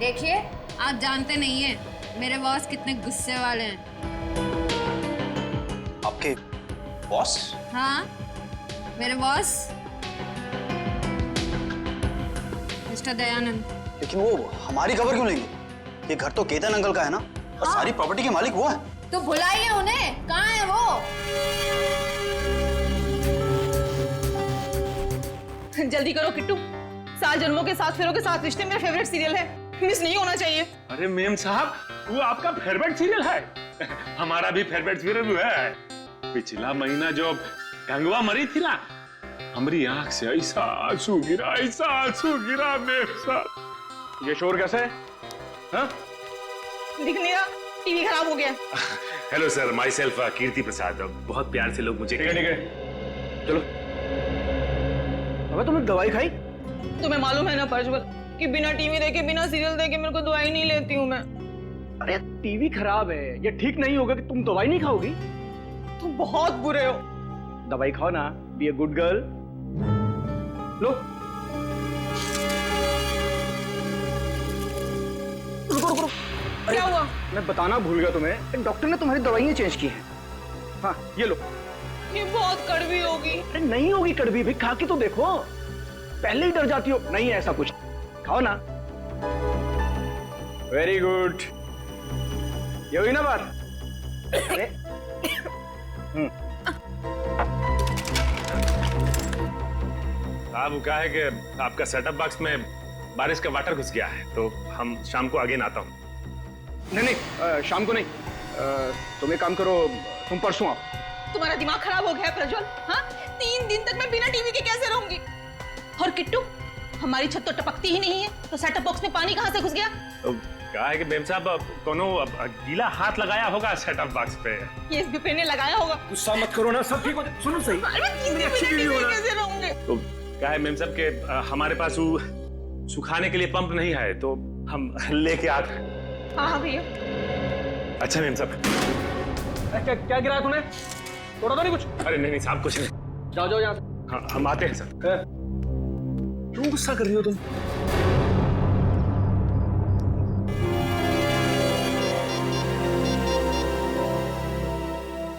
देखिए, आप जानते नहीं हैं मेरे बॉस कितने गुस्से वाले हैं। आपके बॉस? हाँ, मेरे बॉस मिस्टर दयानंद। लेकिन वो हमारी खबर क्यों लेंगे? ये घर तो केतन अंकल का है ना, और सारी प्रॉपर्टी के मालिक वो है। तो बुलाइए उन्हें, कहाँ है वो? जल्दी करो किट्टू, 7 जन्मों के 7 फेरों के 7 रिश्ते मेरा फेवरेट सीरियल है, मिस नहीं होना चाहिए। अरे मेम साहब, वो आपका फेवरेट सीरियल है। हमारा भी फेवरेट सीरियल है। पिछला महीना जो गंगवा मरी थी ना, हमारी आंख से ऐसा आंसू गिरा मेम साहब। ये शोर कैसे है? हाँ? दिख नहीं रहा, टीवी खराब हो गया। हेलो सर, माई सेल्फ कीर्ति प्रसाद। बहुत प्यार से लोग मुझे ठीक है चलो। अबे तुमने दवाई खाई? तुम्हें मालूम है ना प्रज्वल कि बिना टीवी देखे बिना सीरियल देखे मेरे को दवाई नहीं लेती हूँ मैं। अरे टीवी खराब है, ये ठीक नहीं होगा कि तुम दवाई नहीं खाओगी। तुम बहुत बुरे हो। दवाई खाओ ना, बी ए गुड गर्ल। लो रुको रुको। क्या हुआ? मैं बताना भूल गया तुम्हें, डॉक्टर ने तुम्हारी दवाइयाँ चेंज की हैं। हाँ ये लो। ये बहुत कड़वी होगी। अरे नहीं होगी कड़वी भी, खा के तो देखो। पहले ही डर जाती हो। नहीं है ऐसा कुछ, खाओ ना। वेरी गुड, ये हुई ना बात। अरे साहब क्या है कि आपका सेटअप बॉक्स में बारिश का वाटर घुस गया है, तो हम शाम को आगे ना आता हूँ। नहीं शाम को नहीं, तुम एक काम करो, तुम परसों आओ। तुम्हारा दिमाग खराब हो गया है प्रज्वल। हाँ, 3 दिन तक मैं बिना टीवी के कैसे रहूंगी? और किट्टू, हमारी छत तो टपकती ही नहीं है, तो सेटअप बॉक्स में पानी कहाँ से घुस गया? तो क्या है कि मेम साहब कोनो गीला हाथ लगाया होगा सेटअप बॉक्स पे। ये इस बिपिन ने लगाया होगा। गुस्सा मत करो ना, सब ठीक हो जाए। सुनो सही, कैसे रहूंगे? तो क्या है मेम साहब के हमारे पास वो सुखाने के लिए पंप नहीं है, तो हम लेके आते हैं। हाँ भैया। अच्छा मेम साहब। क्या गिराया तूने? तोड़ा तो नहीं कुछ? अरे नहीं साहब, कुछ नहीं। जाओ जाओ यहाँ से। हाँ, हम आते हैं सर। क्यों गुस्सा कर रही हो तुम?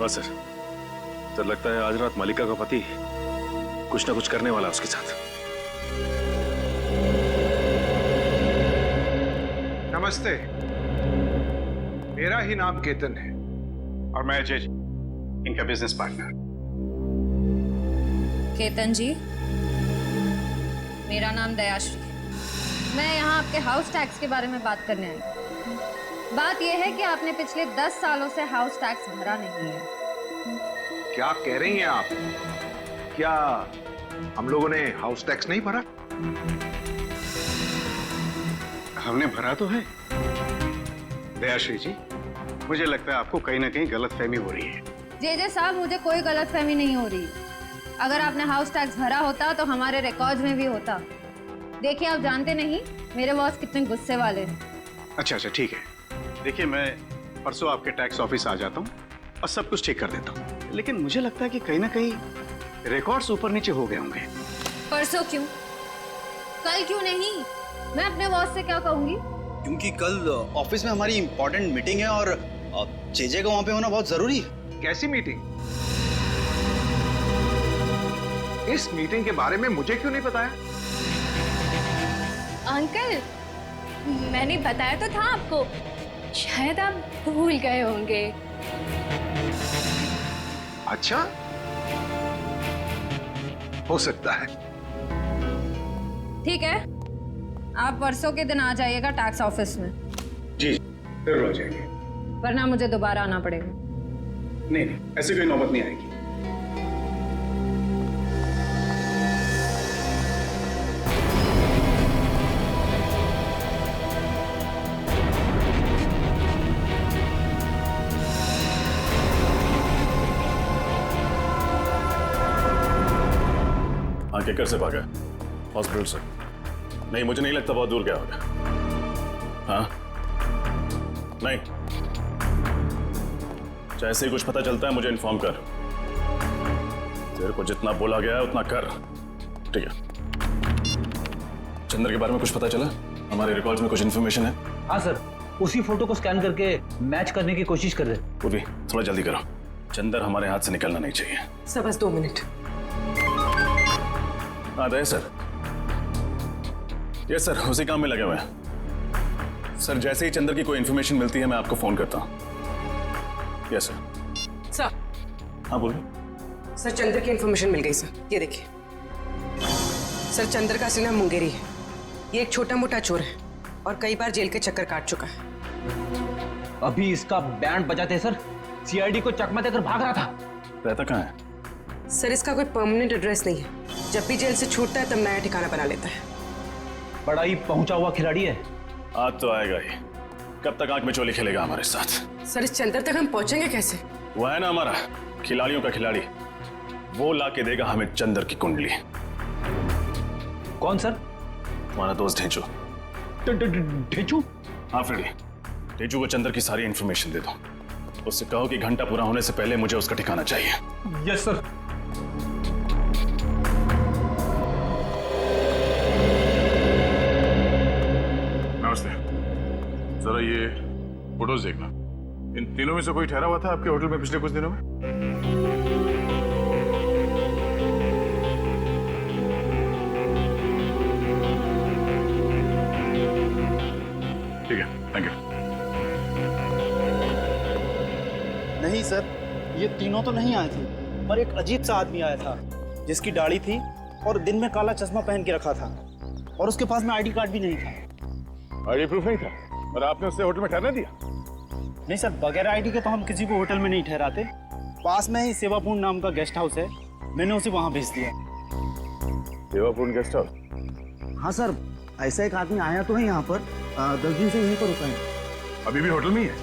बस सर, तो लगता है आज रात मलिका का पति कुछ ना कुछ करने वाला उसके साथ। नमस्ते, मेरा ही नाम केतन है और मैं अजय, इनका बिजनेस पार्टनर। केतन जी, मेरा नाम दयाश्री है। मैं यहाँ आपके हाउस टैक्स के बारे में बात करने आई हूँ। बात यह है कि आपने पिछले 10 सालों से हाउस टैक्स भरा नहीं है। क्या कह रही हैं आप? क्या हम लोगों ने हाउस टैक्स नहीं भरा? हमने भरा तो है। दयाश्री जी, मुझे लगता है आपको कहीं ना कहीं गलतफहमी हो रही है। जे साहब, मुझे कोई गलतफहमी नहीं हो रही। अगर आपने हाउस टैक्स भरा होता तो हमारे रिकॉर्ड्स में भी होता। देखिए, आप जानते नहीं मेरे बॉस कितने गुस्से वाले हैं। अच्छा ठीक है। देखिए, मैं परसों आपके टैक्स ऑफिस आ जाता हूँ और सब कुछ ठीक कर देता हूँ, लेकिन मुझे लगता है कि कहीं ना कहीं रिकॉर्ड्स ऊपर नीचे हो गए होंगे। परसों क्यों, कल क्यों नहीं? मैं अपने बॉस से क्या कहूंगी? क्योंकि कल ऑफिस में हमारी इंपॉर्टेंट मीटिंग है और जेजे का वहां पे होना बहुत जरूरी है। कैसी मीटिंग? इस मीटिंग के बारे में मुझे क्यों नहीं बताया? अंकल, मैंने बताया तो था आपको, शायद आप भूल गए होंगे। अच्छा, हो सकता है। ठीक है, आप परसों के दिन आ जाइएगा टैक्स ऑफिस में। जी जरूर हो जाएंगे। वरना मुझे दोबारा आना पड़ेगा। नहीं, ऐसी कोई नौबत नहीं आएगी। केकर से भागा? हॉस्पिटल से? नहीं, मुझे नहीं लगता, बहुत दूर गया होगा। हाँ नहीं, जैसे ही कुछ पता चलता है मुझे इन्फॉर्म कर। तेरे को जितना बोला गया है उतना कर, ठीक है? चंद्र के बारे में कुछ पता चला? हमारे रिकॉर्ड्स में कुछ इन्फॉर्मेशन है? हाँ सर, उसी फोटो को स्कैन करके मैच करने की कोशिश कर रहे हैं। पूर्वी थोड़ा जल्दी करो, चंदर हमारे हाथ से निकलना नहीं चाहिए। सर बस 2 मिनट। आ गए सर? यस सर, उसी काम में लगे हुए हैं। सर जैसे ही चंदर की कोई इन्फॉर्मेशन मिलती है मैं आपको फोन करता हूँ। Yes sir. सर। हाँ बोलिए। सर चंद्र की इन्फॉर्मेशन मिल गई सर, ये देखिए। सर चंद्र का असली नाम मुंगेरी है। ये एक छोटा मोटा चोर है और कई बार जेल के चक्कर काट चुका है। अभी इसका बैंड बजाते सर, सीआईडी को चकमा देकर भाग रहा था। रहता कहाँ है? सर इसका कोई परमानेंट एड्रेस नहीं है। जब भी जेल से छूटता है तब नया ठिकाना बना लेता है। बड़ा ही पहुंचा हुआ खिलाड़ी है। आज तो आएगा ही। कब तक आंख में चोली खेलेगा हमारे साथ? सर इस चंद्र तक हम पहुंचेंगे कैसे? वो है ना हमारा खिलाड़ियों का खिलाड़ी, वो लाके देगा हमें चंदर की कुंडली। कौन सर? हमारा दोस्त ढेंचू। ढेंचू? हाँ फ्रेडी, ढेंचू को चंदर की सारी इंफॉर्मेशन दे दो। उससे कहो कि घंटा पूरा होने से पहले मुझे उसका ठिकाना चाहिए। Yes sir. नमस्ते। जरा ये फोटोज देखना। इन तीनों में से कोई ठहरा हुआ था आपके होटल में पिछले कुछ दिनों में? ठीक है, थैंक यू। नहीं सर, ये तीनों तो नहीं आए थे, पर एक अजीब सा आदमी आया था जिसकी दाढ़ी थी और दिन में काला चश्मा पहन के रखा था और उसके पास में आईडी कार्ड भी नहीं था। आईडी प्रूफ नहीं था और आपने उससे होटल में ठहरने दिया? नहीं सर, बगैर आईडी के तो हम किसी को होटल में नहीं ठहराते। पास में ही सेवापूर्ण नाम का गेस्ट हाउस है, मैंने उसे वहाँ भेज दिया। सेवापूर्ण गेस्ट हाउस? हाँ सर, ऐसा एक आदमी आया तो है यहाँ पर, 10 दिन से यहीं पर रुका है। अभी भी होटल में ही है?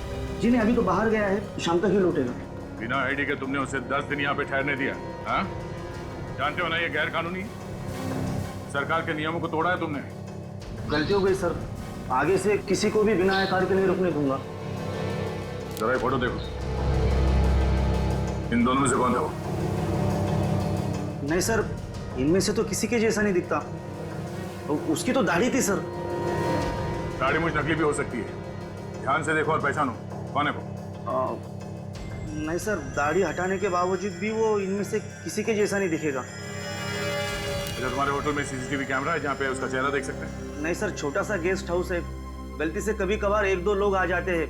जी नहीं, अभी तो बाहर गया है, शाम तक ही लौटेगा। बिना आईडी के तुमने उसे 10 दिन यहाँ पे ठहरने दिया? हाँ? जानते हो ना ये गैर कानूनी है। सरकार के नियमों को तोड़ा है तुमने। गलती हो गई सर, आगे से किसी को भी बिना आधार के नहीं रुकने दूंगा। जरा ये फोटो देखो, इन दोनों में से कौन था वो? नहीं सर, इनमें से तो किसी के जैसा नहीं दिखता। उसकी तो दाढ़ी थी सर। दाढ़ी मुझ नकली भी हो सकती है, ध्यान से देखो और पहचानो कौन है वो। नहीं सर, दाढ़ी हटाने के बावजूद भी वो इनमें से किसी के जैसा नहीं दिखेगा। अच्छा, तुम्हारे होटल में सीसीटीवी कैमरा है जहाँ पे उसका चेहरा देख सकते हैं? नहीं सर, छोटा सा गेस्ट हाउस है, गलती से कभी कभार 1-2 लोग आ जाते हैं,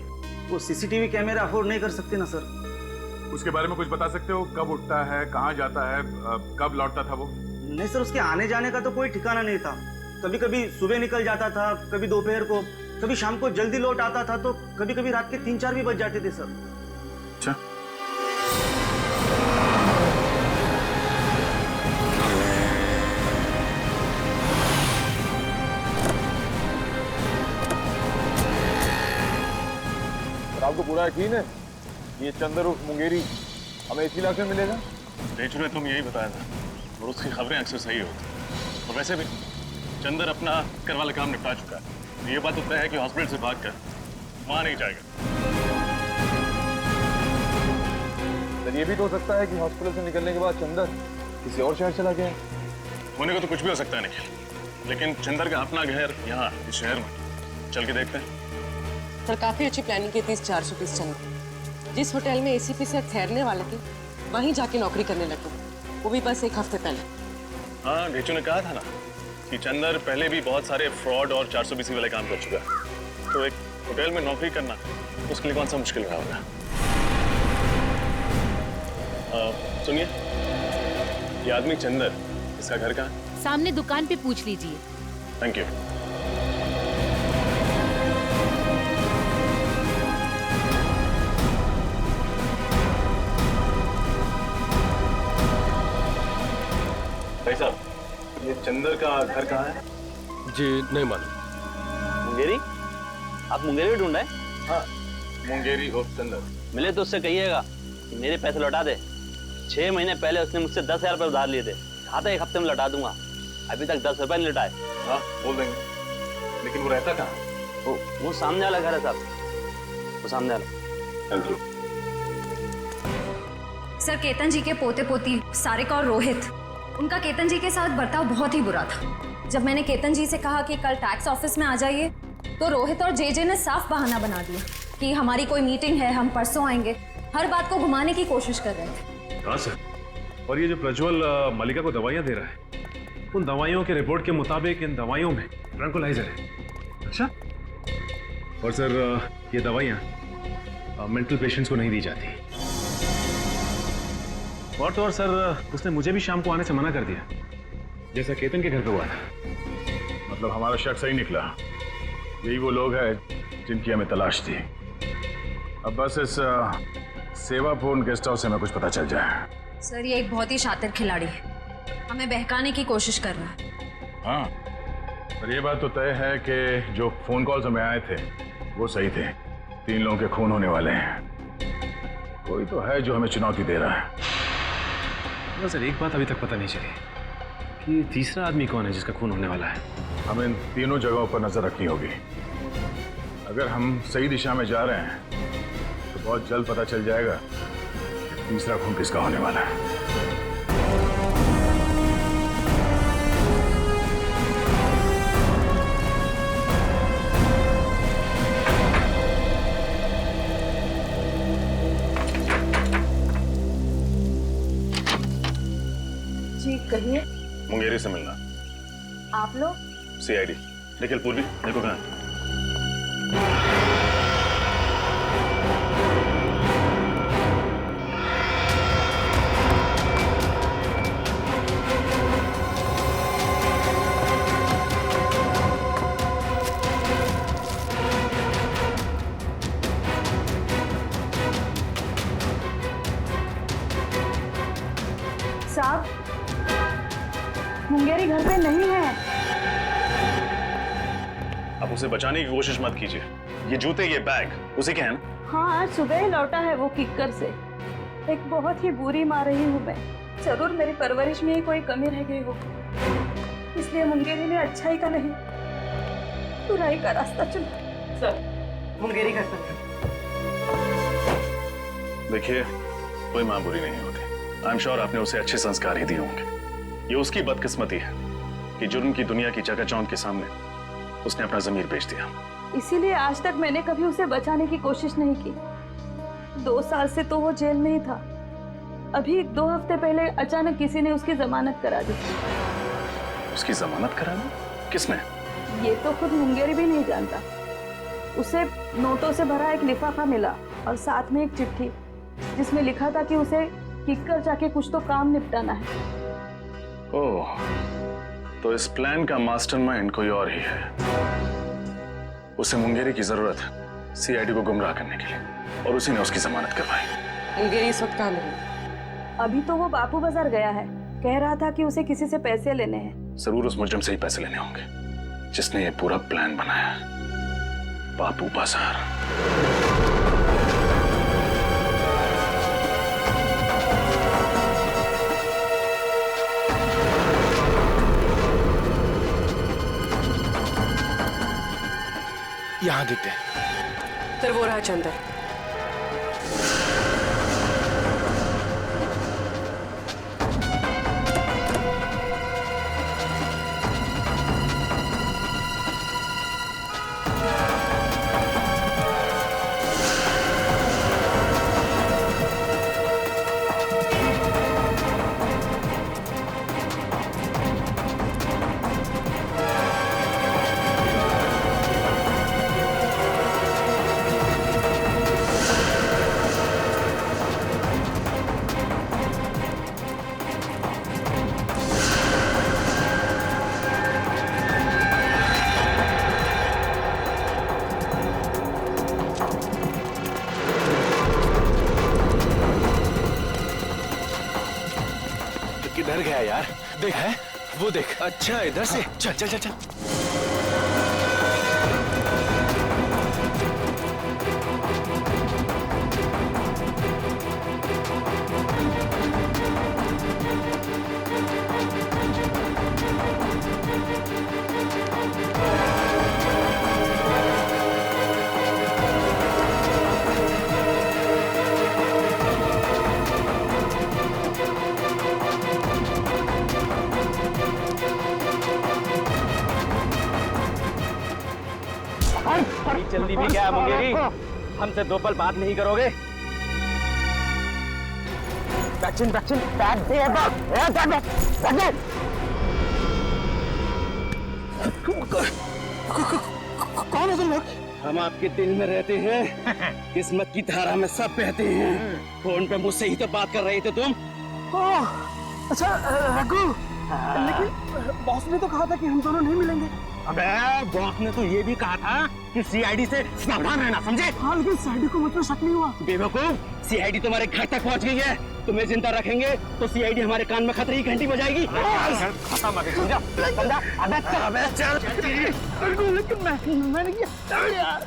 वो सीसीटीवी कैमरा अफोर्ड नहीं कर सकते ना सर। उसके बारे में कुछ बता सकते हो? कब उठता है, कहाँ जाता है, कब लौटता था वो? नहीं सर, उसके आने जाने का तो कोई ठिकाना नहीं था। कभी कभी सुबह निकल जाता था, कभी दोपहर को, कभी शाम को जल्दी लौट आता था, तो कभी कभी रात के 3-4 भी बज जाते थे सर। अच्छा, आपको पूरा यकीन है ये चंदर उर्फ मुंगेरी हमें इसी इलाके में मिलेगा? ढेंचू ने तुम यही बताया था और उसकी खबरें अक्सर सही होती। और वैसे भी चंदर अपना कर वाला काम निपटा चुका है, तो ये बात तो तय है कि हॉस्पिटल से भागकर वहां नहीं जाएगा। सर ये भी तो हो सकता है कि हॉस्पिटल से निकलने के बाद चंदर किसी और शहर चला गया। होने को तो कुछ भी हो सकता है निखिल, लेकिन चंदर का अपना घर यहाँ इस शहर में, चल के देखते हैं। सर काफी अच्छी प्लानिंग की थी इस 400 पीस चंद्र। जिस होटल में एसीपी से ठहरने वाले थे वहीं जाके नौकरी करने लगे, वो भी बस 1 हफ्ते पहले। हाँ, ढेंचू ने कहा था ना कि चंदर पहले भी बहुत सारे फ्रॉड और 420 वाले काम कर चुका है, तो एक होटल में नौकरी करना उसके लिए कौन सा मुश्किल रहा होगा। सुनिए, ये आदमी चंदर, इसका घर कहाँ है? सामने दुकान पे पूछ लीजिए। Thank you. भाई साहब, ये चंदर का घर कहाँ है? जी नहीं मालूम। मुंगेरी? आप मुंगेरी ढूंढ रहे? हाँ, मुंगेरी और चंदर। मिले तो उससे कहिएगा कि मेरे पैसे लौटा दे। 6 महीने पहले उसने मुझसे 10,000 रुपये उधार लिए थे, कहा था 1 हफ्ते में लौटा दूंगा, अभी तक 10 रुपये नहीं लौटाए। हाँ, बोल देंगे, लेकिन वो रहता कहाँ? वो सामने वाला घर है साहब, वो सामने वाला। Thank you. सर, केतन जी के पोते पोती सारिका और रोहित, उनका केतन जी के साथ बर्ताव बहुत ही बुरा था। जब मैंने केतन जी से कहा कि कल टैक्स ऑफिस में आ जाइए, तो रोहित और जेजे ने साफ बहाना बना दिया कि हमारी कोई मीटिंग है, हम परसों आएंगे। हर बात को घुमाने की कोशिश कर रहे थे। हाँ सर, और ये जो प्रज्वल मलिका को दवाइयाँ दे रहा है, उन दवाइयों के रिपोर्ट के मुताबिक इन दवाइयों में ट्रैंकुलाइजर है। अच्छा, और सर ये दवाइयाँ मेंटल पेशेंट्स को नहीं दी जाती। और तो और सर, उसने मुझे भी शाम को आने से मना कर दिया, जैसा केतन के घर पे हुआ था। मतलब हमारा शक सही निकला, यही वो लोग हैं जिनकी हमें तलाश थी। अब बस इस सेवापूर्ण गेस्ट हाउस से हमें कुछ पता चल जाए। सर, ये एक बहुत ही शातिर खिलाड़ी है, हमें बहकाने की कोशिश कर रहा है। हाँ, पर ये बात तो तय है कि जो फोन कॉल्स हमें आए थे वो सही थे। 3 लोगों के खून होने वाले हैं। कोई तो है जो हमें चुनौती दे रहा है। सर, एक बात अभी तक पता नहीं चली कि तीसरा आदमी कौन है जिसका खून होने वाला है। हमें इन तीनों जगहों पर नजर रखनी होगी। अगर हम सही दिशा में जा रहे हैं तो बहुत जल्द पता चल जाएगा कि तीसरा खून किसका होने वाला है। जी कहिए। मुंगेरी से मिलना। आप लोग? सीआईडी। निखिल, पूर्वी देखो कहाँ है? साहब, मुंगेरी घर पे नहीं है। आप उसे बचाने की कोशिश मत कीजिए। ये जूते, ये बैग उसी के हैं ना? हाँ, आज सुबह ही लौटा है वो किक्कर से। एक बहुत ही बुरी माँ रही हूँ मैं। जरूर मेरी परवरिश में ही कोई कमी रह गई हो, इसलिए मुंगेरी ने अच्छाई का नहीं बुराई का रास्ता चुना। सर, मुंगेरी घर पर। देखिए, कोई माँ बुरी नहीं होती। आई एम श्योर आपने उसे अच्छे संस्कार ही दिए होंगे। ये उसकी बदकिस्मती है कि जुर्म की दुनिया की चकाचौंध के सामने उसने अपना जमीर बेच दिया। इसीलिए आज तक मैंने कभी उसे बचाने की कोशिश नहीं की। 2 साल से तो वो जेल में ही था। अभी 2 हफ्ते पहले अचानक किसी ने उसकी जमानत करा दी। उसकी जमानत करा दी? किसने? ये तो खुद मुंगेरी भी नहीं जानता। उसे नोटों से भरा एक लिफाफा मिला और साथ में एक चिट्ठी जिसमें लिखा था कि उसे किक्कर जाके कुछ तो काम निपटाना है। ओह, तो इस प्लान का मास्टरमाइंड कोई और ही है। उसे मुंगेरी की जरूरत है सीआईडी को गुमराह करने के लिए, और उसी ने उसकी जमानत करवाई। मुंगेरी इस वक्त कहाँ मिली? अभी तो वो बापू बाजार गया है। कह रहा था कि उसे किसी से पैसे लेने हैं। जरूर उस मुजरिम से ही पैसे लेने होंगे जिसने ये पूरा प्लान बनाया। बापू बाजार। यहाँ देखते हैं। सर, वो रहा चंदर। किधर गया यार? देख है वो, देख। अच्छा, इधर से। चल चल चल चल। अभी जल्दी भी क्या है मुंगेरी, हमसे 2 पल बात नहीं करोगे? वैक्सीन वैक्सीन बैग दे कौन है तुम लोग? हम आपके दिल में रहते हैं, किस्मत की धारा में सब बहते हैं। फोन पे मुझसे ही तो बात कर रहे थे तुम। अच्छा रघु, लेकिन बॉस ने तो कहा था कि हम दोनों नहीं मिलेंगे। अबे बॉस ने तो ये भी कहा था कि सीआईडी से सावधान रहना, समझे? हाँ, लेकिन सीआईडी को मुझ पर शक नहीं हुआ। बेवकूफ, सीआईडी तुम्हारे घर तक पहुंच गई है। तुम्हें जिंदा रखेंगे तो सीआईडी हमारे कान में खतरे की घंटी बजाएगी। समझा? अबे चल। लेकिन मैंने किया यार।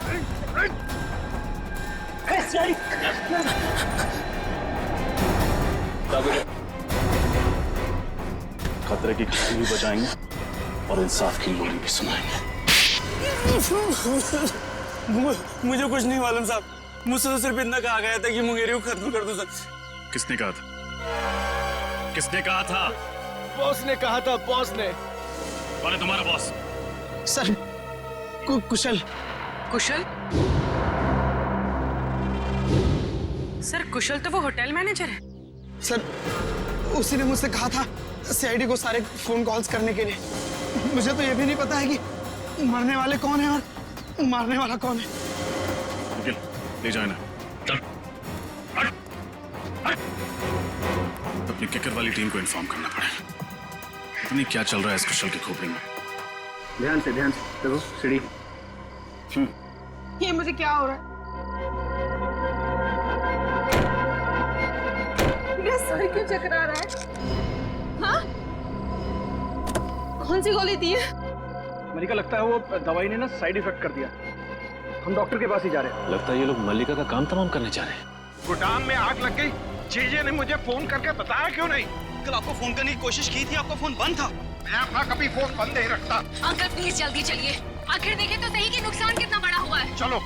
खतरे की घंटी भी बजाएंगे और इंसाफ की लोरी भी सुनाएंगे। मुझे कुछ नहीं मालूम साहब, मुझसे तो सिर्फ इतना कहा गया था कि मुंगेरी को खत्म कर दो सर। किसने कहा था? किसने कहा था? बॉस ने कहा था, बॉस ने। कौन है तुम्हारा बॉस? सर कुशल। कुशल? सर कुशल तो वो होटल मैनेजर है। सर उसी ने मुझसे कहा था सीआईडी को सारे फोन कॉल्स करने के लिए। मुझे तो ये भी नहीं पता है कि मरने वाले कौन है और मारने वाला कौन है। निखिल, ले जाए ना। चल। हट। हट। अपनी किकर वाली टीम को इन्फॉर्म करना पड़ेगा। पता नहीं क्या चल रहा है इस कुशल की खोपड़ी में। ध्यान से देखो सीढ़ी। ये मुझे क्या हो रहा है? मेरा सर क्यों चकरा रहा है? हाँ? कौन सी गोली दी है? मलिका, लगता है वो दवाई ने ना साइड इफेक्ट कर दिया। हम डॉक्टर के पास ही जा रहे हैं। लगता है ये लोग मल्लिका का काम तमाम करने जा रहे हैं। गोदाम में आग लग गई। जीजे ने मुझे फोन करके बताया क्यों नहीं? कल आपको फोन करने की कोशिश की थी, आपका फोन बंद था। मैं अपना कभी फोन बंद नहीं रखता। अंकल प्लीज जल्दी चलिए, आखिर देखें तो सही कि नुकसान कितना बड़ा हुआ है। चलो।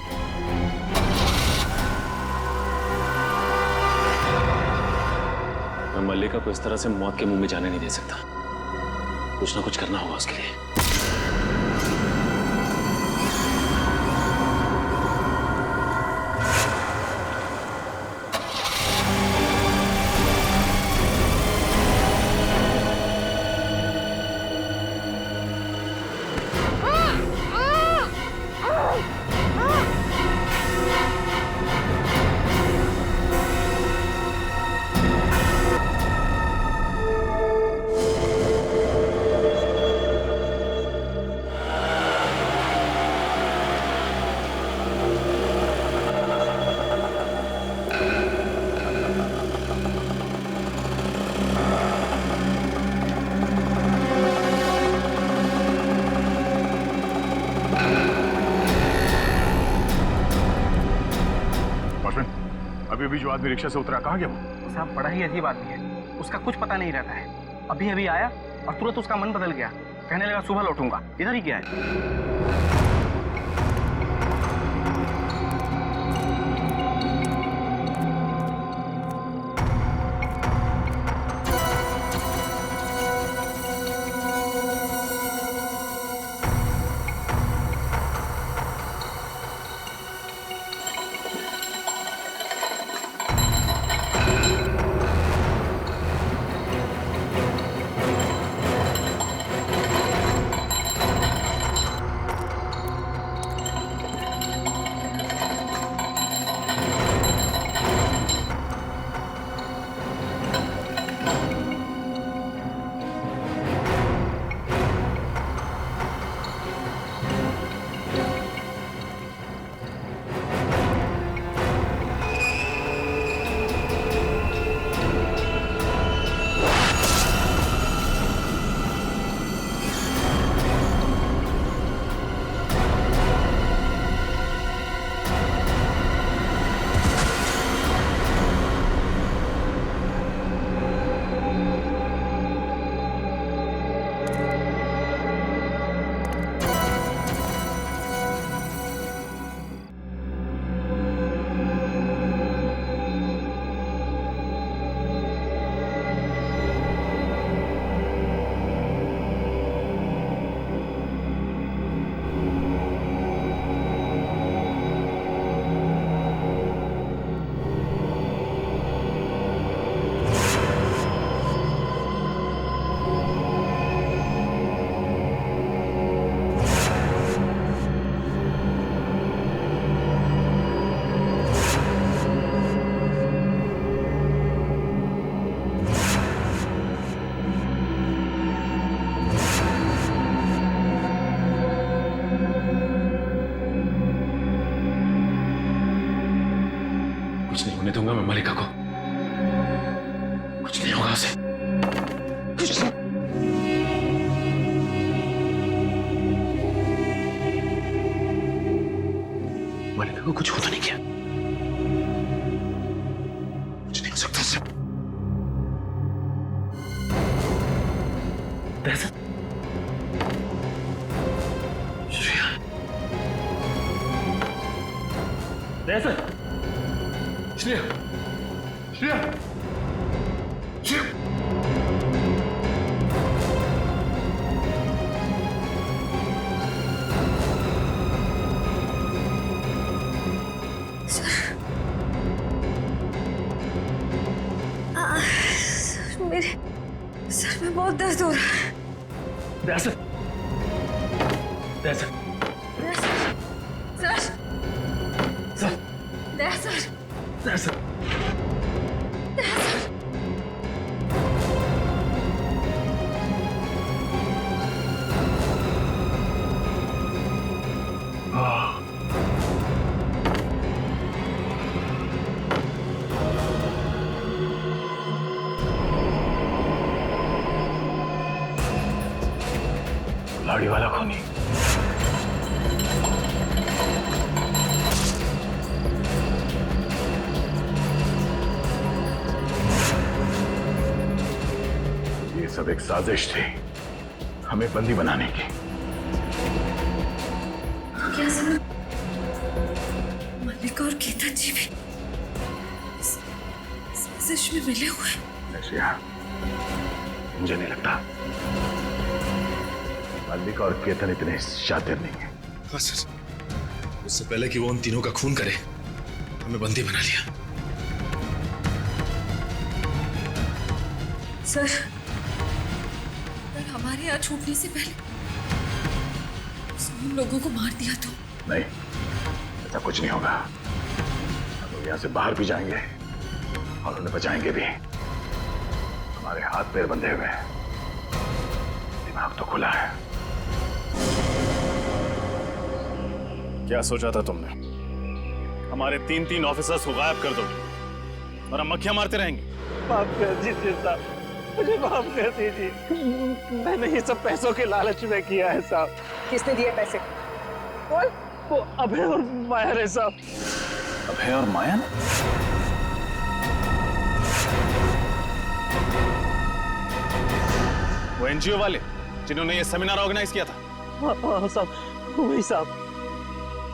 मैं मल्लिका को इस तरह से मौत के मुंह में जाने नहीं दे सकता। कुछ ना कुछ करना होगा उसके लिए। अभी जो आदमी रिक्शा से उतरा, कहाँ गया वो? साहब बड़ा ही अजीब आदमी है, उसका कुछ पता नहीं रहता है। अभी अभी आया और तुरंत उसका मन बदल गया, कहने लगा सुबह लौटूंगा। इधर ही क्या है? कुछ नहीं होने दूंगा मैं मलिका को। कुछ नहीं होगा उसे। कुछ नहीं। मलिका को कुछ होता नहीं किया। कुछ नहीं हो सकता उससे। श्रेया। श्रेया। श्रेया। श्रेया। श्रेया। मेरे सर में बहुत दर्द हो रहा है। सर। सर। सर। लाड़ी वाला खूनी। ये सब एक साजिश थी हमें बंदी बनाने की। क्या सर? मलिका और केतन जी भी इस साजिश में मिले हुए हैं? मुझे नहीं लगता मल्लिका और केतन इतने शातिर नहीं है। हाँ सर, उससे पहले कि वो उन तीनों का खून करे हमें बंदी बना लिया। सर, अगर हमारे यहाँ छूटने से पहले उन लोगों को मार दिया तो? नहीं, ऐसा कुछ नहीं होगा। हम लोग यहाँ से बाहर भी जाएंगे और उन्हें बचाएंगे भी। हमारे हाथ पैर बंधे हुए हैं, दिमाग तो खुला है। क्या सोचा था तुमने? हमारे तीन ऑफिसर्स को गायब कर दोगे और हम मक्खियां मारते रहेंगे? माफ कर दीजिए साहब, मुझे माफ कर दीजिए। मैंने ये सब पैसों के लालच में किया है साहब। किसने दिए पैसे? कौन? वो अभय और माया है साहब। अभय और माया ने? वो एनजीओ वाले जिन्होंने ये सेमिनार ऑर्गेनाइज किया था? हाँ साहब, वही साहब।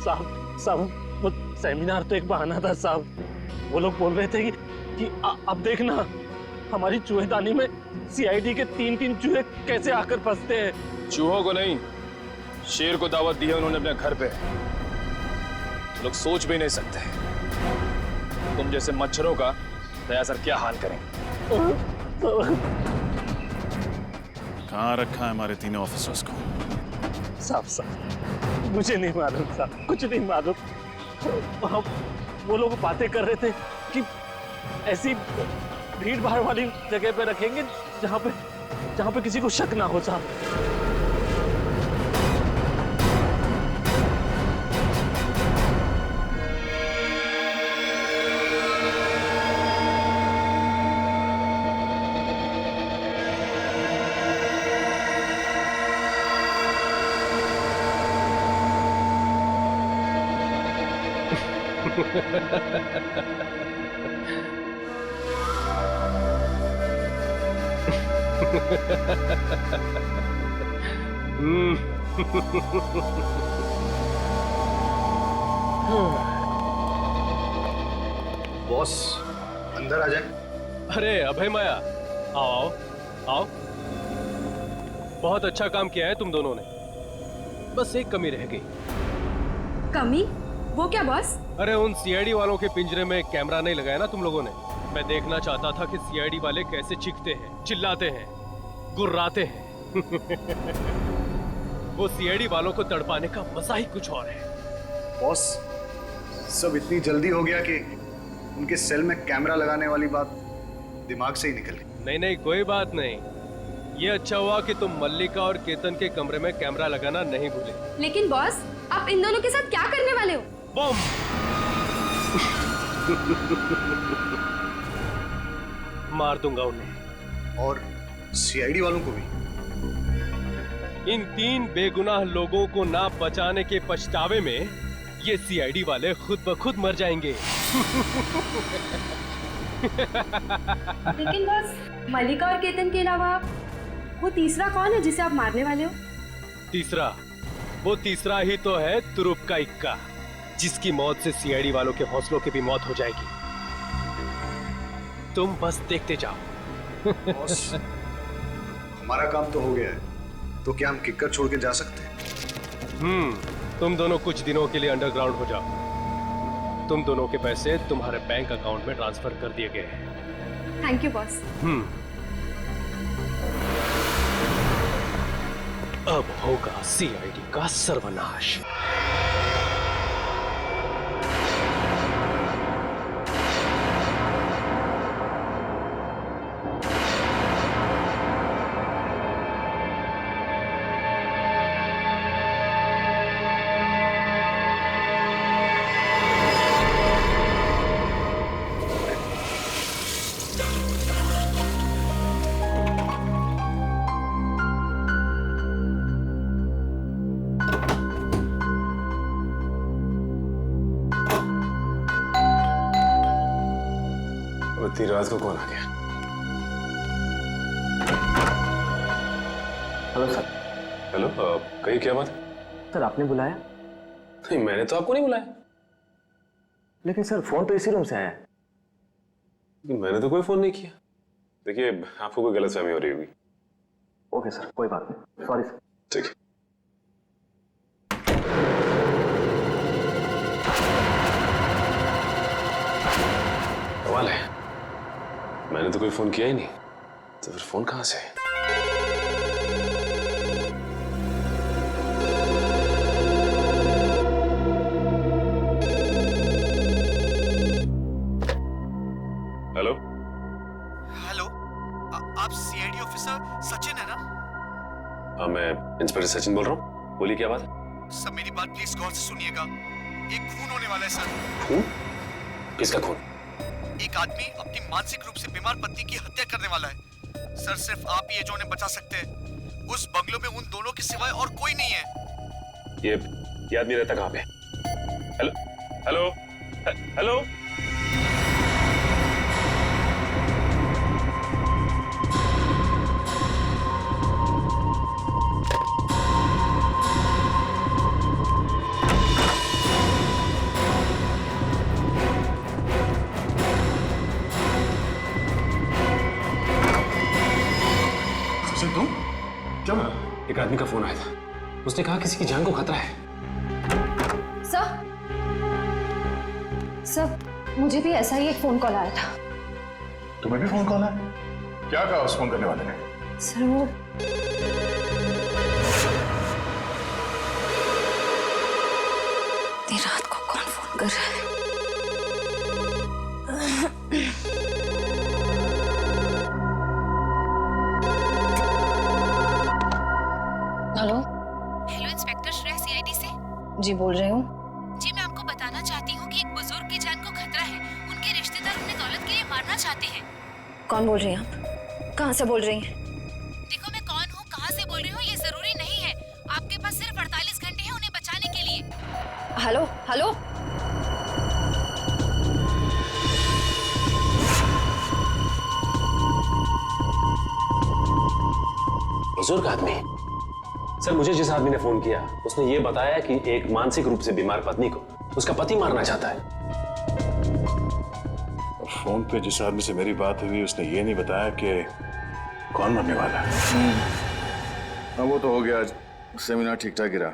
साहब वो सेमिनार तो एक बहाना था साहब। वो लोग बोल रहे थे कि अब देखना हमारी चूहेदानी में सीआईडी के तीन चूहे कैसे आकर फंसते हैं। चूहों को नहीं, शेर को दावत दी है उन्होंने अपने घर पे। लोग सोच भी नहीं सकते तुम जैसे मच्छरों का दया सर क्या हाल करेंगे। कहाँ रखा है हमारे तीनों ऑफिसर्स को? साहब मुझे नहीं मालूम साहब, कुछ नहीं मालूम। वो लोग बातें कर रहे थे कि ऐसी भीड़ भाड़ वाली जगह पे रखेंगे जहां पे किसी को शक ना हो साहब। बॉस अंदर आ जाए। अरे अभय माया, आओ आओ। बहुत अच्छा काम किया है तुम दोनों ने, बस एक कमी रह गई। कमी? वो क्या बॉस? अरे उन सीआईडी वालों के पिंजरे में कैमरा नहीं लगाया ना तुम लोगों ने। मैं देखना चाहता था कि सीआईडी वाले कैसे चीखते हैं, चिल्लाते हैं, गुर्राते हैं। वो सीआईडी वालों को तड़पाने का मजा ही कुछ और है। बॉस सब इतनी जल्दी हो गया कि उनके सेल में कैमरा लगाने वाली बात दिमाग से ही निकल गई। नहीं नहीं कोई बात नहीं, ये अच्छा हुआ कि तुम मल्लिका और केतन के कमरे में कैमरा लगाना नहीं भूले। लेकिन बॉस, आप इन दोनों के साथ क्या करने वाले हो? बम। मार दूंगा उन्हें। और सीआईडी वालों को भी। इन 3 बेगुनाह लोगों को ना बचाने के पछतावे में ये सीआईडी वाले खुद ब खुद मर जाएंगे। लेकिन बस मलिका और केतन के अलावा वो तीसरा कौन है जिसे आप मारने वाले हो? वो तीसरा ही तो है तुरुप का इक्का, जिसकी मौत से सीआईडी वालों के हौसलों की भी मौत हो जाएगी। तुम बस देखते जाओ। बॉस, हमारा काम तो हो गया है, तो क्या हम किक्कर छोड़ के जा सकते हैं? तुम दोनों कुछ दिनों के लिए अंडरग्राउंड हो जाओ। तुम दोनों के पैसे तुम्हारे बैंक अकाउंट में ट्रांसफर कर दिए गए हैं। Thank you boss. अब होगा सीआईडी का सर्वनाश। इतनी रात को कौन आ गया? Hello sir. हेलो, कही क्या बात? सर आपने बुलाया? नहीं, मैंने तो आपको नहीं बुलाया। लेकिन सर फोन तो इसी रूम से आया है। लेकिन मैंने तो कोई फोन नहीं किया। देखिए, आपको कोई गलतफहमी हो रही होगी। ओके सर, कोई बात नहीं, सॉरी सर। ठीक है। सवाल है, मैंने तो कोई फोन किया ही नहीं, तो फिर फोन कहां से? हेलो हेलो, आप सीआईडी ऑफिसर सचिन है ना? हाँ, मैं इंस्पेक्टर सचिन बोल रहा हूँ। बोलिए, क्या बात है? सर मेरी बात प्लीज गौर से सुनिएगा। एक खून होने वाला है सर। खून? किसका खून? एक आदमी अपनी मानसिक रूप से बीमार पत्नी की हत्या करने वाला है सर। सिर्फ आप ही है जो उन्हें बचा सकते हैं। उस बंगलों में उन दोनों के सिवाय और कोई नहीं है। ये आदमी रहता कहाँ पे? Hello hello hello. तुम क्या? एक आदमी का फोन आया था, उसने कहा किसी की जान को खतरा है। सर, मुझे भी ऐसा ही एक फोन कॉल आया था। तुम्हें भी फोन कॉल आया? क्या कहा उस फोन करने वाले ने? सर वो इतनी रात को कौन फोन कर रहा है? Hello hello, inspector Shreya CID से। जी बोल रही हूँ। जी, मैं आपको बताना चाहती हूँ कि एक बुजुर्ग की जान को खतरा है। उनके रिश्तेदार उन्हें दौलत के लिए मारना चाहते हैं। कौन बोल रही हैं आप? कहाँ से बोल रही हैं? देखो, मैं कौन हूँ, कहाँ से बोल रही हूँ, ये जरूरी नहीं है। आपके पास सिर्फ 48 घंटे हैं उन्हें बचाने के लिए। हेलो हेलो, बुजुर्ग आदमी? सर, मुझे जिस आदमी ने फोन किया उसने ये बताया कि एक मानसिक रूप से बीमार पत्नी को उसका पति मारना चाहता है। फोन पे जिस आदमी से मेरी बात हुई उसने ये नहीं बताया कि कौन मरने वाला है। हाँ, वो तो हो गया, सेमिनार ठीक ठाक ही रहा।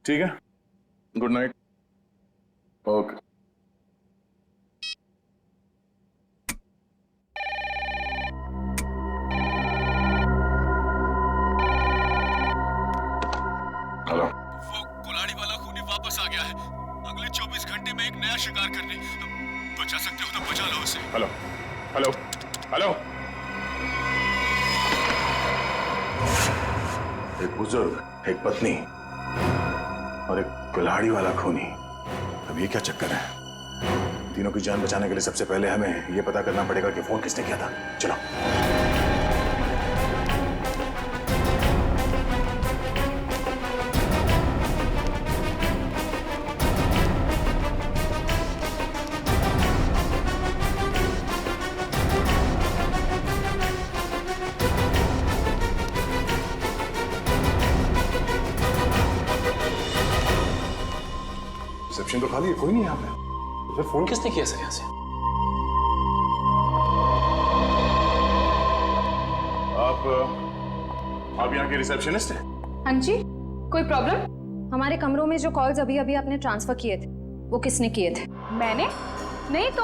ठीक है, गुड नाइट। ओके। हेलो, वो कुल्हाड़ी वाला खूनी वापस आ गया है। अगले 24 घंटे में एक नया शिकार करने। बचा सकते हो तो बचा लो उसे। Hello hello hello. एक बुजुर्ग, एक पत्नी और एक कुल्हाड़ी वाला खूनी अब ये क्या चक्कर है? तीनों की जान बचाने के लिए सबसे पहले हमें ये पता करना पड़ेगा कि फोन किसने किया था। चलो। रिसेप्शन तो खाली है, कोई नहीं यहाँ पे। तो फिर फोन किसने किया सर यहाँ से? आप यहाँ के रिसेप्शनिस्ट हैं? हाँ जी, कोई प्रॉब्लम? हमारे कमरों में जो कॉल्स अभी अभी आपने ट्रांसफर किए थे, वो किसने किए थे? मैंने? नहीं तो।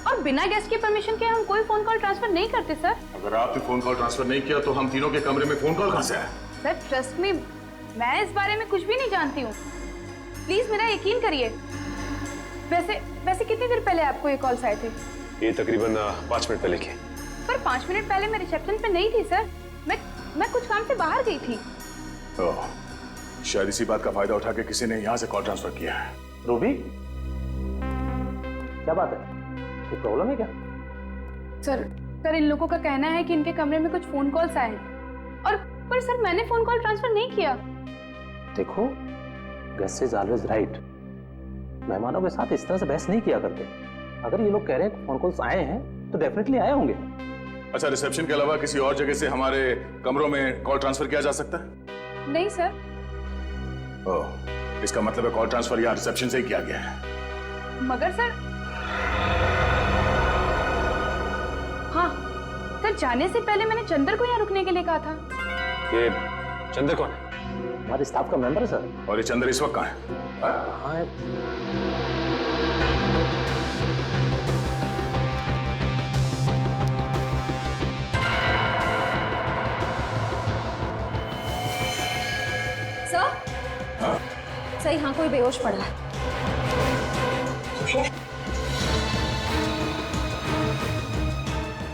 और बिना गेस्ट की परमिशन के हम कोई फोन कॉल ट्रांसफर नहीं करते सर। अगर आपने फोन कॉल ट्रांसफर नहीं किया तो हम तीनों के कमरे में फोन कॉल कहाँ से आया? सर ट्रस्ट मी, मैं इस बारे में कुछ भी नहीं जानती हूँ, प्लीज मेरा यकीन करिए। वैसे कितनी देर पहले आपको ये कॉल्स आए थे? ये तकरीबन 5 मिनट पहले के। पर 5 मिनट पहले मैं रिसेप्शन पे नहीं थी सर, मैं कुछ काम से बाहर गई थी। ओह, शायद इसी बात का फायदा उठा के किसी ने यहाँ से कॉल ट्रांसफर किया है। रूबी, क्या बात है? कोई प्रॉब्लम है क्या? सर इन लोगों का कहना है कि इनके कमरे में कुछ फोन कॉल्स आए हैं और पर सर मैंने फोन कॉल ट्रांसफर नहीं किया। देखो, गेस्ट इज ऑलवेज राइट। मेहमानों के साथ इस तरह से बहस नहीं किया करते। अगर ये लोग कह रहे हैं कि फोन कॉल्स आए हैं तो डेफिनेटली आए होंगे। अच्छा, रिसेप्शन के अलावा किसी और जगह से हमारे कमरों में कॉल ट्रांसफर किया जा सकता है? नहीं सर। ओह, इसका मतलब है कॉल ट्रांसफर यहाँ रिसेप्शन से ही किया गया है। मगर सर, हाँ सर, जाने से पहले मैंने चंदर को यहाँ रुकने के लिए कहा था। ये चंदर कौन है? हमारे स्टाफ का मेंबर है सर। और ये चंदर इस वक्त कहाँ है? कहाँ है? सर? सर, यहाँ कोई बेहोश पड़ा है।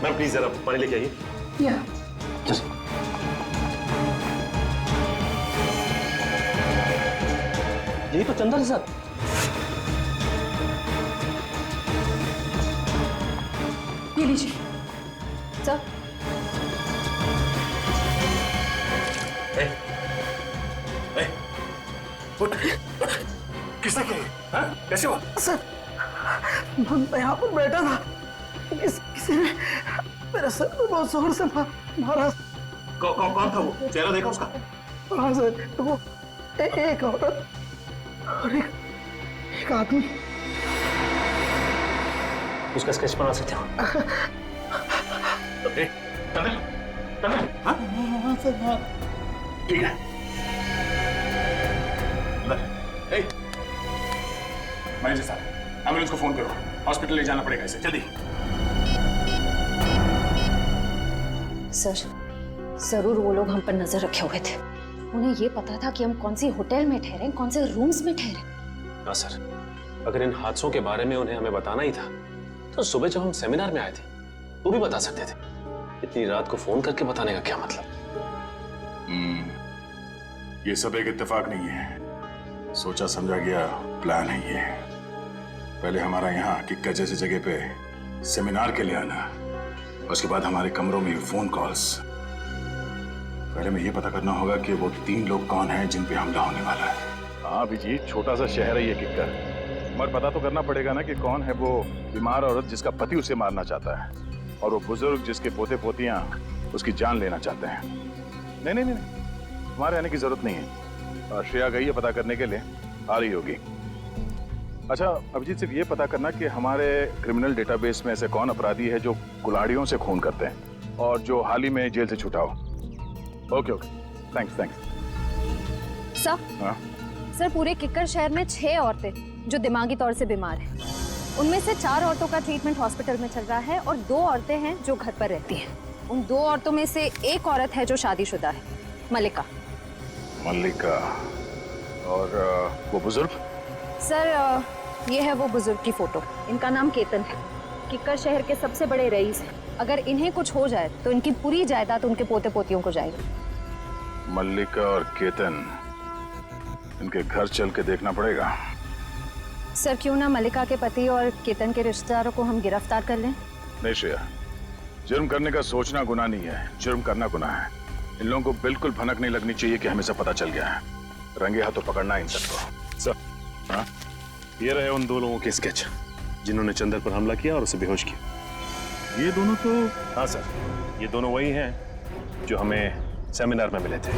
मैम प्लीज जरा पानी लेके आइए। या यही तो चंदर है सर। ये लीजिए सर। किसने किया? कैसे हुआ? सर, मैं यहाँ पर बैठा था, किसी ने मेरे सर पे बहुत जोर से मारा। कौन था वो? चेहरा देखा उसका? हाँ सर, वो एक औरत और एक आदमी। उसका स्केच बना सकते हो? हाँ सर, हाँ। ठीक है। मैनेजर साहब, एम्बुलेंस को फोन करो, हॉस्पिटल ले जाना पड़ेगा इसे, जल्दी। सर, जरूर वो लोग हम पर नजर रखे हुए थे। उन्हें ये पता था कि हम कौन सी होटल में ठहरे, कौन से रूम्स में ठहरे। हाँ सर, अगर इन हादसों के बारे में उन्हें हमें बताना ही था तो सुबह जब हम सेमिनार में आए थे तो भी बता सकते थे। इतनी रात को फोन करके बताने का क्या मतलब? ये सब एक इत्तेफाक नहीं है, सोचा समझा गया प्लान है ये। पहले हमारा यहाँ किक्कर जैसी जगह पे सेमिनार के लिए आना, उसके बाद हमारे कमरों में फोन कॉल्स। पहले में ये पता करना होगा कि वो 3 लोग कौन हैं जिन पे हमला होने वाला है। हाँ अभिजीत, छोटा सा शहर है ये किक्कर, मगर पता तो करना पड़ेगा ना कि कौन है वो बीमार औरत जिसका पति उसे मारना चाहता है और वो बुजुर्ग जिसके पोते पोतियां उसकी जान लेना चाहते हैं। नहीं नहीं नहीं, हमारे आने की जरूरत नहीं है। श्रेया गई है पता करने के लिए, आ रही होगी। अच्छा अभिजीत, सिर्फ ये पता करना कि हमारे क्रिमिनल डेटाबेस में ऐसे कौन अपराधी है जो कुल्हाड़ियों से खून करते हैं और जो हाल ही में जेल से छूटा हो। Okay okay, thanks thanks. Sir, हाँ सर, पूरे किक्कर शहर में 6 औरतें जो दिमागी तौर से बीमार हैं। उनमें से 4 औरतों का ट्रीटमेंट हॉस्पिटल में चल रहा है और 2 औरतें हैं जो घर पर रहती हैं। उन 2 औरतों में से एक औरत है जो शादीशुदा है, मल्लिका। मल्लिका और वो बुजुर्ग? सर, ये है वो बुजुर्ग की फोटो। इनका नाम केतन है, किक्कर शहर के सबसे बड़े रईस हैं। अगर इन्हें कुछ हो जाए तो इनकी पूरी जायदाद उनके पोते पोतियों को जाएगी। मल्लिका और केतन, इनके घर चल के देखना पड़ेगा। सर क्यों ना मलिका के पति और केतन के रिश्तेदारों को हम गिरफ्तार कर लें? नहीं श्रेया, जुर्म करने का सोचना गुनाह नहीं है, जुर्म करना गुनाह है। इन लोगों को बिल्कुल भनक नहीं लगनी चाहिए कि हमें सब पता चल गया है। रंगे हाथों पकड़ना इन सबको। सर, हाँ? ये रहे उन 2 लोगों के स्केच जिन्होंने चंदर पर हमला किया और उसे बेहोश किया। ये दोनों तो... हाँ सर, ये दोनों वही हैं जो हमें सेमिनार में मिले थे।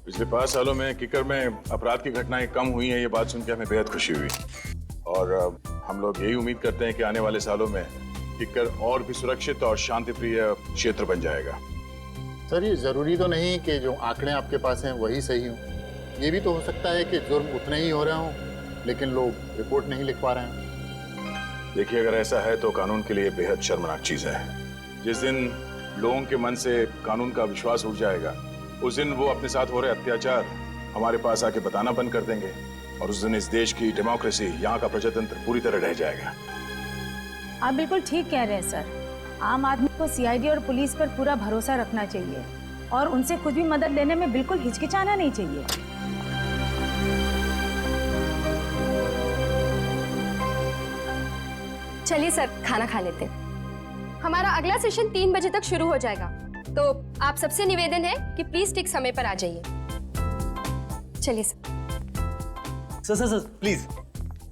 पिछले 5 सालों में किकर में अपराध की घटनाएं कम हुई हैं, ये बात सुन के हमें बेहद खुशी हुई। और हम लोग यही उम्मीद करते हैं कि आने वाले सालों में किकर और भी सुरक्षित और शांतिप्रिय क्षेत्र बन जाएगा। सर, ये जरूरी तो नहीं कि जो आंकड़े आपके पास हैं वही सही हों। ये भी तो हो सकता है कि जुर्म उतने ही हो रहे हों लेकिन लोग रिपोर्ट नहीं लिख पा रहे हैं। देखिए, अगर ऐसा है तो कानून के लिए बेहद शर्मनाक चीज है। जिस दिन लोगों के मन से कानून का विश्वास उठ जाएगा, उस दिन वो अपने साथ हो रहे अत्याचार हमारे पास आके बताना बंद कर देंगे और उस दिन इस देश की डेमोक्रेसी, यहाँ का प्रजातंत्र पूरी तरह रह जाएगा। आप बिल्कुल ठीक कह रहे हैं सर। आम आदमी को सीआईडी और पुलिस पर पूरा भरोसा रखना चाहिए और उनसे खुद भी मदद लेने में बिल्कुल हिचकिचाना नहीं चाहिए। चलिए सर, खाना खा लेते हैं। हमारा अगला सेशन 3 बजे तक शुरू हो जाएगा, तो आप सबसे निवेदन है कि प्लीज ठीक समय पर आ जाइए। चलिए sir. Sir please,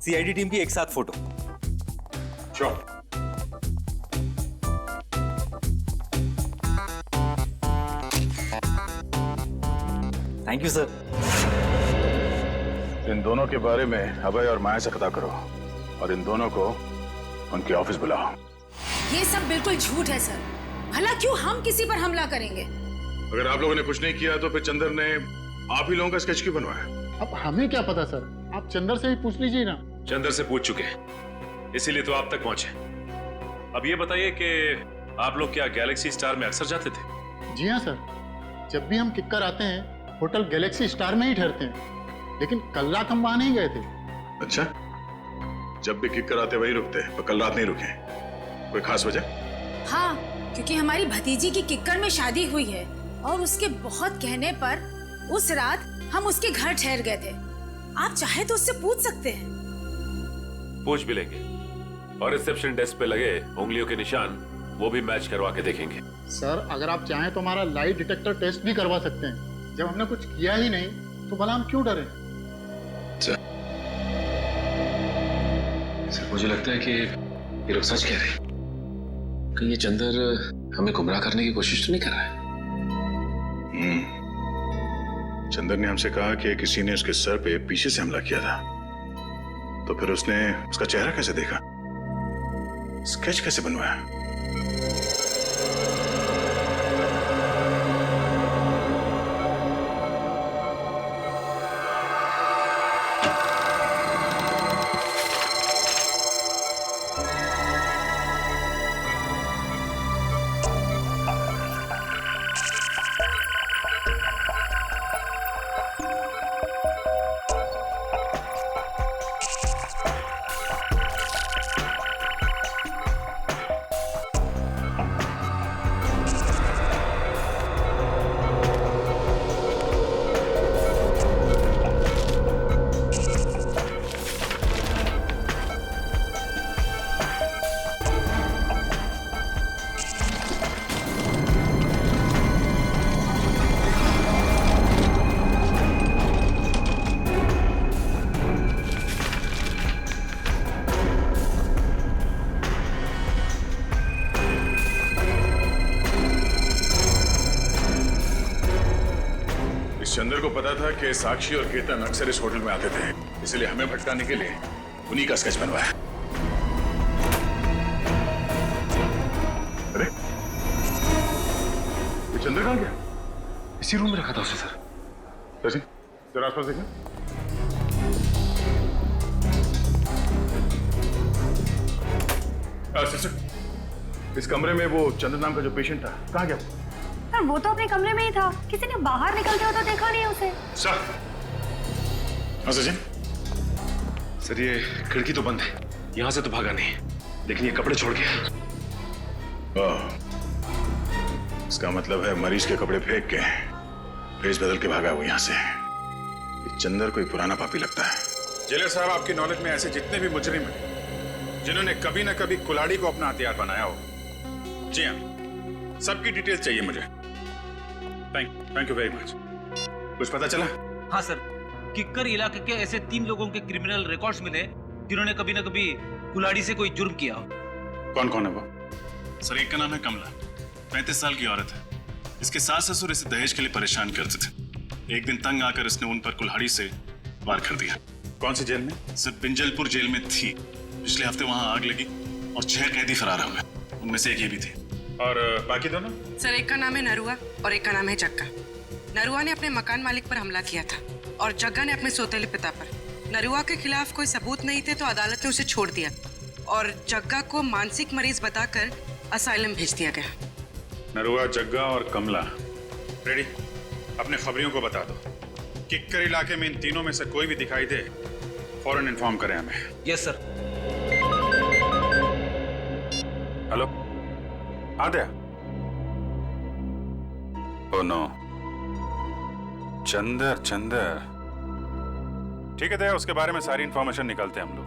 CID team की एक साथ फोटो। श्योर। Thank you sir. इन दोनों के बारे में अभय और माया से पता करो और इन दोनों को उनके ऑफिस बुलाओ। ये सब बिल्कुल झूठ है सर। भला क्यों हम किसी पर हमला करेंगे? अगर आप लोगों ने कुछ नहीं किया तो फिर चंदर ने आप ही लोगों का स्केच क्यों बनवाया? अब हमें क्या पता सर, आप चंदर से ही पूछ लीजिए ना। चंदर से पूछ चुके हैं, इसीलिए तो आप तक पहुंचे। अब ये बताइए कि आप लोग क्या गैलेक्सी स्टार में अक्सर जाते थे? जी हाँ सर, जब भी हम किक्कर आते हैं होटल गैलेक्सी स्टार में ही ठहरते हैं, लेकिन कल रात हम वहां नहीं गए थे। अच्छा, जब भी किक्कर आते वही रुकते, पर कल रात नहीं रुके। कोई खास वजह? हाँ, क्योंकि हमारी भतीजी की किक्कर में शादी हुई है और उसके बहुत कहने पर उस रात हम उसके घर ठहर गए थे। आप चाहे तो उससे पूछ सकते हैं। पूछ भी लेंगे और रिसेप्शन डेस्क पे लगे उंगलियों के निशान वो भी मैच करवा के देखेंगे। सर, अगर आप चाहें तो हमारा लाई डिटेक्टर टेस्ट भी करवा सकते हैं। जब हमने कुछ किया ही नहीं तो भला हम क्यों डरे? सर, मुझे लगता है कि ये लोग सच कह रहे हैं। कहीं ये चंदर हमें गुमराह करने की कोशिश तो नहीं कर रहा है? चंदर ने हमसे कहा कि किसी ने उसके सर पे पीछे से हमला किया था, तो फिर उसने उसका चेहरा कैसे देखा, स्केच कैसे बनवाया? चंदर को पता था कि साक्षी और केतन अक्सर इस होटल में आते थे, इसलिए हमें भटकाने के लिए उन्हीं का स्केच बनवाया। अरे, ये चंदर कहाँ गया? इसी रूम में रखा था उसे सर। सचिन, जरा आसपास देखना। सिस्टर, इस कमरे में वो चंदर नाम का जो पेशेंट था, कहाँ गया? सर, वो तो अपने कमरे में ही था। किसी ने बाहर निकलते हो तो देखा नहीं उसे। सर, हाँ सचिन। सर, ये खिड़की तो बंद है, यहाँ से तो भागा नहीं, लेकिन ये कपड़े छोड़ के। इसका मतलब है मरीज के कपड़े फेंक के भेष बदल के भागा वो यहाँ से। ये चंदर कोई पुराना पापी लगता है। जेलर साहब, आपकी नॉलेज में ऐसे जितने भी मुजरिम हैं जिन्होंने कभी ना कभी कुल्हाड़ी को अपना हथियार बनाया हो, जी हाँ, सबकी डिटेल्स चाहिए मुझे। Thank you very much. कुछ पता चला? हाँ सर, किक्कर इलाके के ऐसे 3 लोगों के क्रिमिनल रिकॉर्ड्स मिले जिन्होंने कभी ना कभी कुल्हाड़ी से कोई जुर्म किया हो। कौन कौन है वो? सर, एक का नाम है कमला, 35 साल की औरत है। इसके सास ससुर इसे दहेज के लिए परेशान करते थे। एक दिन तंग आकर इसने उन पर कुल्हाड़ी से वार कर दिया। कौन सी जेल में? सर, पिंजलपुर जेल में थी। पिछले हफ्ते वहां आग लगी और 6 कैदी फरार हो गए, उनमें से एक ये भी थे। और बाकी दोनों? सर, एक का नाम है नरुआ और एक का नाम है जग्गा। नरुआ ने अपने मकान मालिक पर हमला किया था और जग्गा ने अपने सौतेले पिता पर। नरुआ के खिलाफ कोई सबूत नहीं थे तो अदालत ने उसे छोड़ दिया और जग्गा को मानसिक मरीज बताकर असाइलम भेज दिया गया। नरुआ, जग्गा और कमला रेडी? अपने खबरियों को बता दो, किक्कर इलाके में इन तीनों में से कोई भी दिखाई दे फौरन इन्फॉर्म करें हमें। Yes sir. Hello Adya? Oh no, Chandar. ठीक है दया, उसके बारे में सारी इंफॉर्मेशन निकालते हैं हम लोग।